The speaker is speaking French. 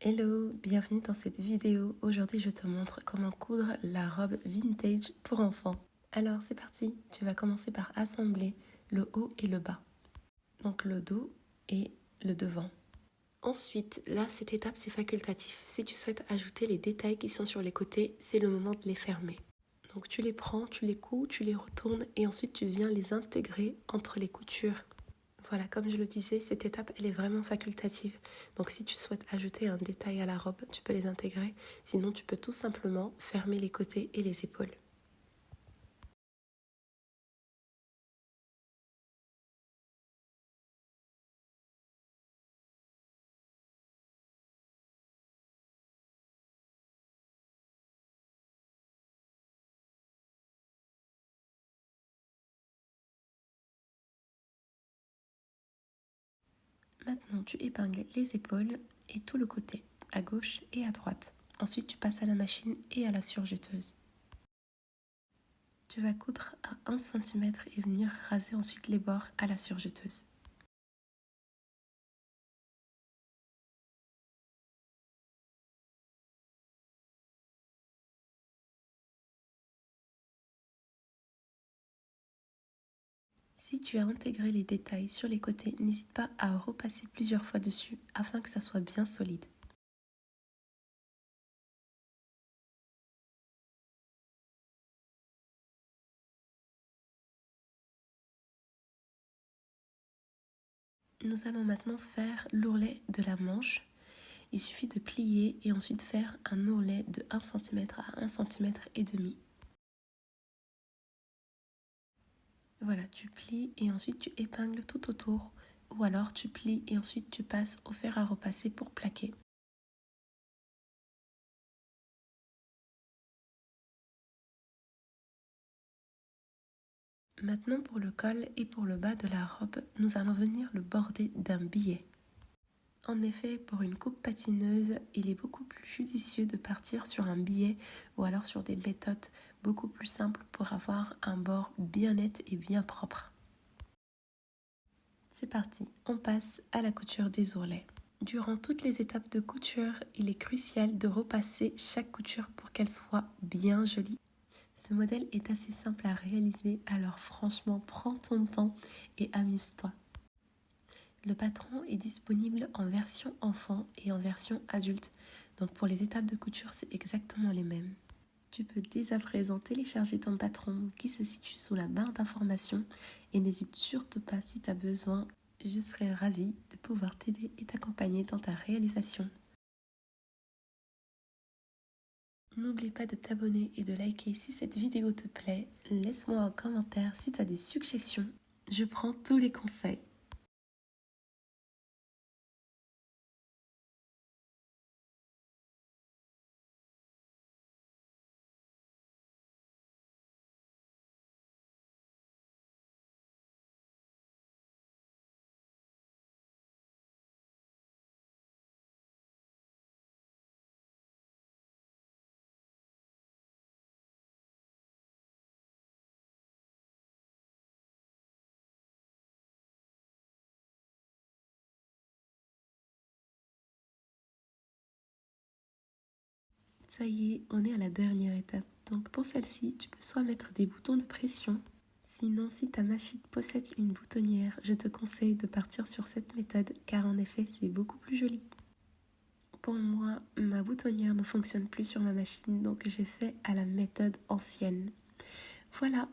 Hello, bienvenue dans cette vidéo. Aujourd'hui, je te montre comment coudre la robe vintage pour enfants. Alors, c'est parti. Tu vas commencer par assembler le haut et le bas. Donc, le dos et le devant. Ensuite, là, cette étape, c'est facultatif. Si tu souhaites ajouter les détails qui sont sur les côtés, c'est le moment de les fermer. Donc, tu les prends, tu les couds, tu les retournes et ensuite, tu viens les intégrer entre les coutures. Voilà, comme je le disais, cette étape, elle est vraiment facultative. Donc si tu souhaites ajouter un détail à la robe, tu peux les intégrer. Sinon, tu peux tout simplement fermer les côtés et les épaules. Maintenant, tu épingles les épaules et tout le côté, à gauche et à droite. Ensuite, tu passes à la machine et à la surjeteuse. Tu vas coudre à 1 cm et venir raser ensuite les bords à la surjeteuse. Si tu as intégré les détails sur les côtés, n'hésite pas à repasser plusieurs fois dessus afin que ça soit bien solide. Nous allons maintenant faire l'ourlet de la manche. Il suffit de plier et ensuite faire un ourlet de 1 cm à 1 cm et demi. Voilà, tu plies et ensuite tu épingles tout autour ou alors tu plies et ensuite tu passes au fer à repasser pour plaquer. Maintenant pour le col et pour le bas de la robe, nous allons venir le border d'un billet. En effet, pour une coupe patineuse, il est beaucoup plus judicieux de partir sur un billet ou alors sur des méthodes beaucoup plus simples pour avoir un bord bien net et bien propre. C'est parti, on passe à la couture des ourlets. Durant toutes les étapes de couture, il est crucial de repasser chaque couture pour qu'elle soit bien jolie. Ce modèle est assez simple à réaliser, alors franchement, prends ton temps et amuse-toi. Le patron est disponible en version enfant et en version adulte. Donc pour les étapes de couture, c'est exactement les mêmes. Tu peux dès à présent télécharger ton patron qui se situe sous la barre d'information et n'hésite surtout pas si tu as besoin. Je serai ravie de pouvoir t'aider et t'accompagner dans ta réalisation. N'oublie pas de t'abonner et de liker si cette vidéo te plaît. Laisse-moi un commentaire si tu as des suggestions. Je prends tous les conseils. Ça y est, on est à la dernière étape. Donc pour celle-ci, tu peux soit mettre des boutons de pression. Sinon, si ta machine possède une boutonnière, je te conseille de partir sur cette méthode car en effet, c'est beaucoup plus joli. Pour moi, ma boutonnière ne fonctionne plus sur ma machine, donc j'ai fait à la méthode ancienne. Voilà.